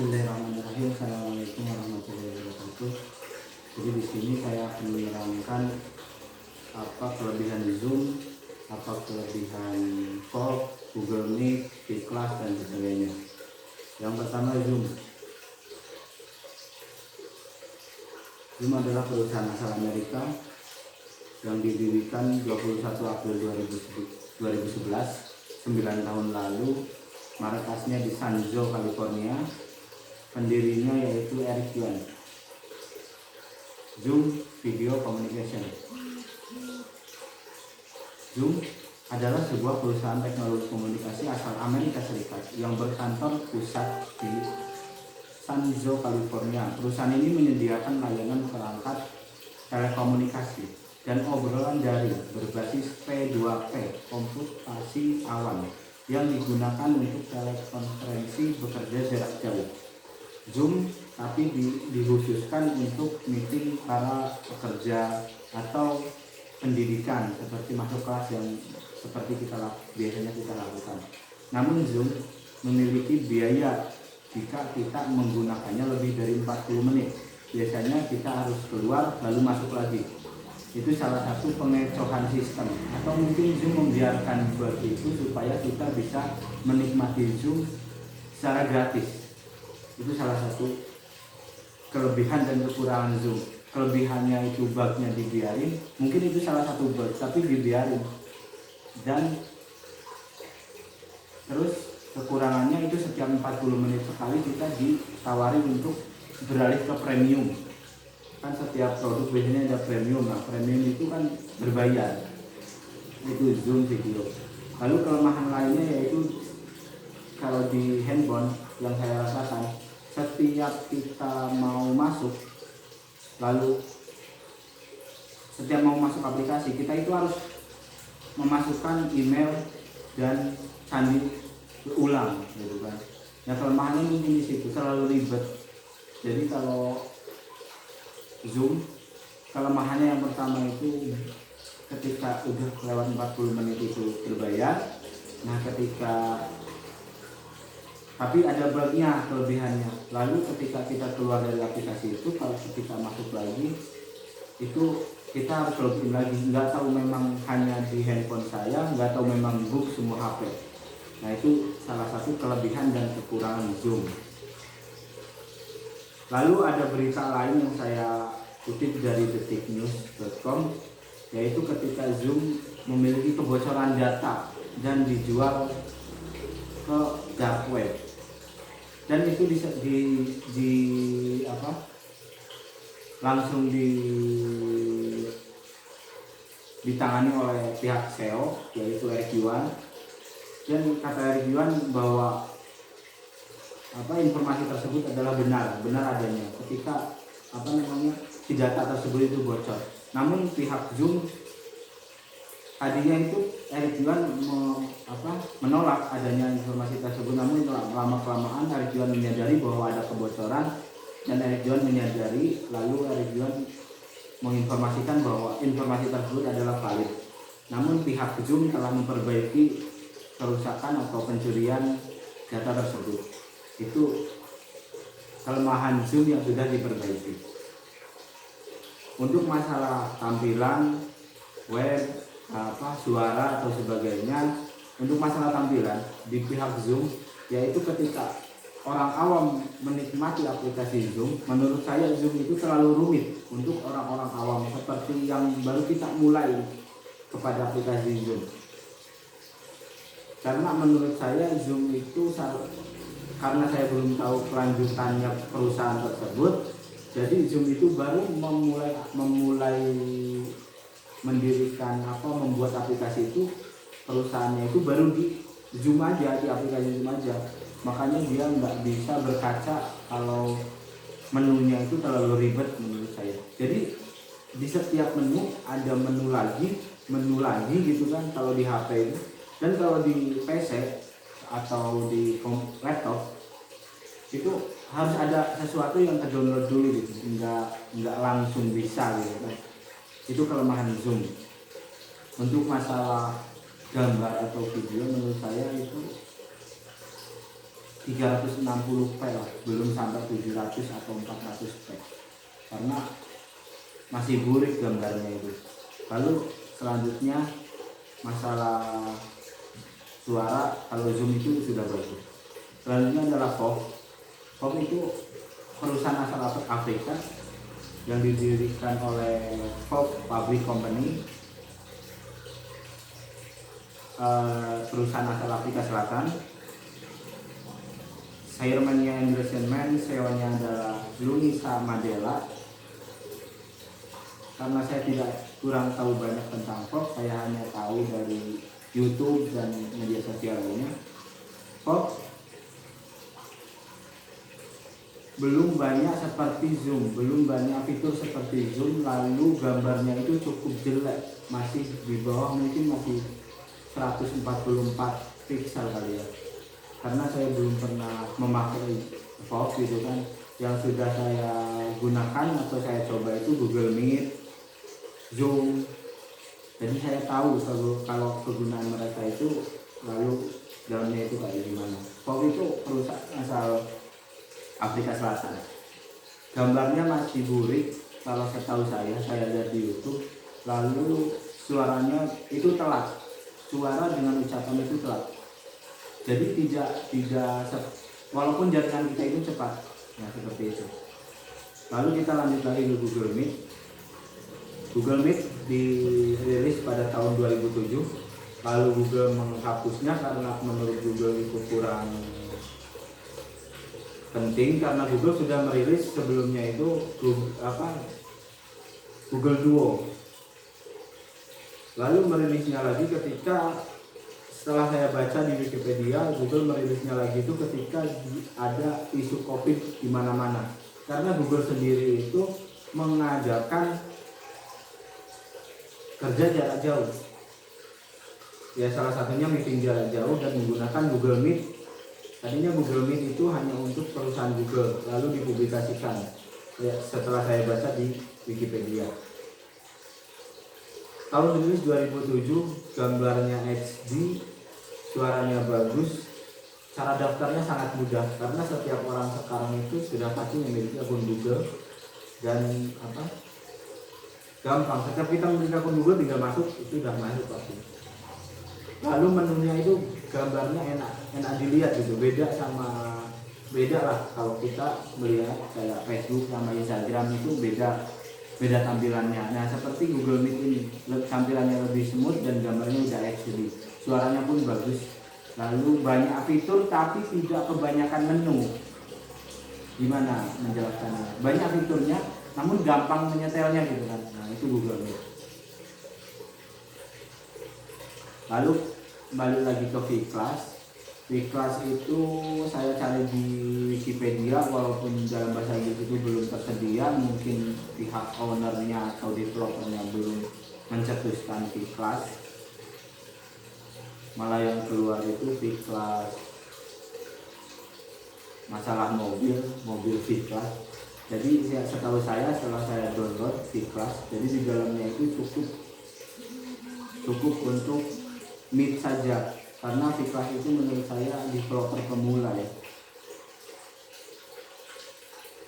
Bismillahirrahmanirrahim. Assalamualaikum warahmatullahi wabarakatuh. Jadi di sini saya akan menerangkan apa kelebihan Zoom, apa kelebihan Call, Google Meet, Kelas dan sebagainya. Yang pertama Zoom. Zoom adalah perusahaan asal Amerika yang didirikan 21 April 2011, 9 tahun lalu. Markasnya di San Jose, California. Pendirinya yaitu Eric Yuan. Zoom Video Communication. Zoom adalah sebuah perusahaan teknologi komunikasi asal Amerika Serikat yang berkantor pusat di San Jose, California. Perusahaan ini menyediakan layanan perangkat telekomunikasi dan obrolan daring berbasis P2P, komputasi awan, yang digunakan untuk telekonferensi bekerja jarak jauh. Zoom tapi dikhususkan untuk meeting para pekerja atau pendidikan seperti masuk kelas yang seperti biasanya kita lakukan. Namun Zoom memiliki biaya jika kita menggunakannya lebih dari 40 menit. Biasanya kita harus keluar lalu masuk lagi. Itu salah satu pengecohan sistem, atau mungkin Zoom membiarkan begitu supaya kita bisa menikmati Zoom secara gratis. Itu salah satu kelebihan dan kekurangan Zoom. Kelebihannya itu bugnya dibiarin, mungkin itu salah satu bug tapi dibiarin. Dan terus kekurangannya itu setiap 40 menit sekali kita ditawarin untuk beralih ke premium. Kan setiap produk biasanya ada premium. Nah, premium itu kan berbayar. Itu Zoom Video. Lalu kelemahan lainnya yaitu kalau di handphone yang saya rasakan, setiap kita mau masuk, lalu setiap mau masuk aplikasi, kita itu harus memasukkan email dan sandi ulang, gitu kan. Nah, kelemahannya mungkin di situ, terlalu ribet. Jadi kalau Zoom, kelemahannya yang pertama itu ketika udah lewat 40 menit itu berbayar. Nah, tapi ada bugnya, kelebihannya. Lalu ketika kita keluar dari aplikasi itu, kalau ketika masuk lagi itu kita harus login lagi. Nggak tahu memang hanya di handphone saya, nggak tahu memang book semua HP. Nah, itu salah satu kelebihan dan kekurangan Zoom. Lalu ada berita lain yang saya kutip dari detiknews.com, yaitu ketika Zoom memiliki kebocoran data dan dijual ke dark web. Dan itu langsung ditangani oleh pihak SEO yaitu Eric Yuan. Dan kata Eric Yuan bahwa informasi tersebut adalah benar adanya ketika si data tersebut itu bocor. Namun pihak Zoom tadinya itu Eric Yuan menolak adanya informasi tersebut. Namun lama-kelamaan Eric Yuan menyadari bahwa ada kebocoran dan Eric Yuan menyadari, lalu Eric Yuan menginformasikan bahwa informasi tersebut adalah valid. Namun pihak Zoom telah memperbaiki kerusakan atau pencurian data tersebut. Itu kelemahan Zoom yang sudah diperbaiki. Untuk masalah tampilan web, suara atau sebagainya, untuk masalah tampilan di pihak Zoom, yaitu ketika orang awam menikmati aplikasi Zoom, menurut saya Zoom itu terlalu rumit untuk orang-orang awam seperti yang baru kita mulai kepada aplikasi Zoom. Karena menurut saya Zoom itu, karena saya belum tahu kelanjutannya perusahaan tersebut, jadi Zoom itu baru memulai mendirikan membuat aplikasi itu, perusahaannya itu baru di Zoom aja, di aplikasi Zoom aja. Makanya dia nggak bisa berkaca kalau menunya itu terlalu ribet menurut saya. Jadi di setiap menu ada menu lagi gitu kan kalau di HP itu. Dan kalau di PC atau di laptop itu harus ada sesuatu yang terdownload dulu gitu, nggak langsung bisa gitu kan. Itu kelemahan Zoom. Untuk masalah gambar atau video menurut saya itu 360p lah, belum sampai 700 atau 400p, karena masih burik gambarnya itu. Lalu selanjutnya masalah suara, kalau zoom itu sudah bagus. Selanjutnya adalah FOV. FOV itu perusahaan asal Afrika yang didirikan oleh FOV Public Company, perusahaan asal Afrika Selatan. Chairman-nya Anderson Man, CEO-nya adalah Lunisa Madela. Karena saya kurang tahu banyak tentang FOV, saya hanya tahu dari YouTube dan media sosial lainnya. FOV belum banyak seperti zoom, belum banyak fitur seperti zoom, lalu gambarnya itu cukup jelek, masih di bawah, mungkin masih 144 pixel kali ya. Karena saya belum pernah memakai FOV gitu kan. Yang sudah saya gunakan atau saya coba itu Google Meet, Zoom. Jadi saya tahu kalau kegunaan mereka itu, lalu dalamnya itu kayak gimana. FOV itu perusahaan asal Afrika Selatan. Gambarnya masih burik kalau setahu saya lihat di YouTube. Lalu suaranya itu telat, suara dengan ucapan itu telat. Jadi walaupun jaringan kita itu cepat, nah seperti itu. Lalu kita lanjut lagi ke Google Meet. Google Meet dirilis pada tahun 2007. Lalu Google menghapusnya karena menurut Google itu kurang penting, karena Google sudah merilis sebelumnya itu Google Duo. Lalu merilisnya lagi ketika, setelah saya baca di Wikipedia, Google merilisnya lagi itu ketika ada isu COVID di mana-mana. Karena Google sendiri itu mengajarkan kerja jarak jauh. Ya salah satunya meeting jarak jauh dan menggunakan Google Meet. Tadinya Google Meet itu hanya untuk perusahaan Google, lalu dipublikasikan ya, setelah saya baca di Wikipedia. Tahun rilis 2007, gambarnya HD, suaranya bagus. Cara daftarnya sangat mudah karena setiap orang sekarang itu sudah pasti memiliki akun Google dan gampang. Setiap kita memiliki akun Google tinggal masuk, itu sudah masuk pasti. Lalu menunya itu gambarnya enak dilihat gitu, beda lah kalau kita melihat kayak Facebook sama Instagram itu beda tampilannya. Nah seperti Google Meet ini tampilannya lebih smooth dan gambarnya udah HD, suaranya pun bagus. Lalu banyak fitur tapi tidak kebanyakan menu. Gimana menjelaskannya? Banyak fiturnya namun gampang menyetelnya gitu kan. Nah itu Google Meet. Lalu balik lagi ke V-Class. V-Class itu saya cari di Wikipedia, walaupun dalam bahasa Inggris itu belum tersedia, mungkin pihak ownernya atau developernya belum mencetuskan V-Class. Malah yang keluar itu V-Class masalah mobil V-Class. Jadi setahu saya setelah saya download V-Class, jadi di dalamnya itu cukup untuk Meet saja, karena V-Class itu menurut saya developer pemula ya.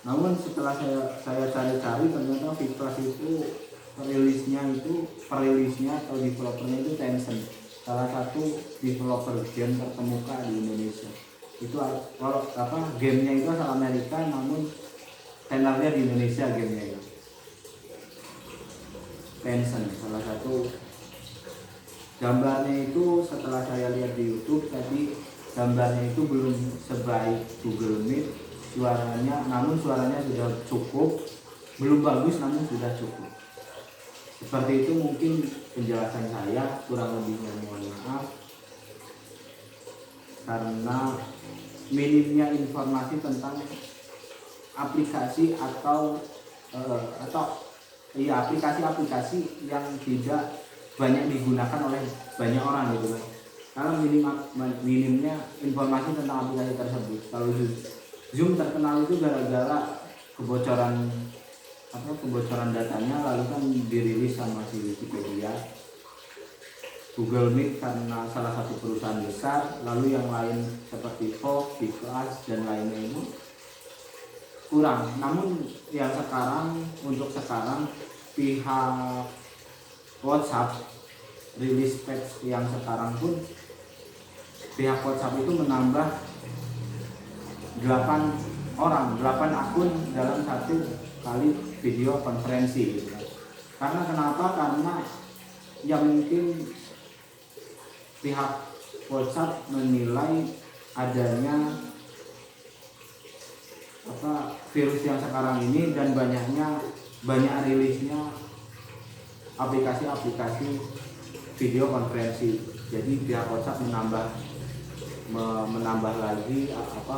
Namun setelah saya cari-cari ternyata V-Class itu perilisnya atau developernya itu Tencent, salah satu developer game terkemuka di Indonesia. Itu gamenya itu asal Amerika, namun tenornya di Indonesia gamenya itu. Tencent salah satu. Gambarnya itu setelah saya lihat di YouTube tadi, gambarnya itu belum sebaik Google Meet. Suaranya sudah cukup, belum bagus namun sudah cukup. Seperti itu mungkin penjelasan saya, kurang lebihnya mohon maaf karena minimnya informasi tentang aplikasi atau aplikasi-aplikasi yang tidak banyak digunakan oleh banyak orang gitu kan. Karena minimnya informasi tentang aplikasi tersebut. Kalau Zoom terkenal itu gara-gara kebocoran datanya, lalu kan dirilis sama si Wikipedia. Google Meet karena salah satu perusahaan besar, lalu yang lain seperti Fox, Bigclass dan lainnya itu kurang. Namun yang untuk sekarang pihak WhatsApp rilis patch yang sekarang pun pihak WhatsApp itu menambah 8 akun dalam satu kali video konferensi gitu. Karena kenapa? Karena yang mungkin pihak WhatsApp menilai adanya virus yang sekarang ini dan banyak rilisnya aplikasi video konferensi. Jadi pihak WhatsApp menambah lagi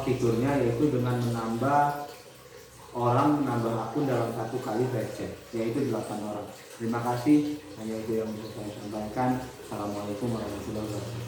fiturnya, yaitu dengan menambah akun dalam satu kali chat, yaitu 8 orang. Terima kasih, hanya itu yang bisa saya sampaikan. Assalamualaikum warahmatullahi wabarakatuh.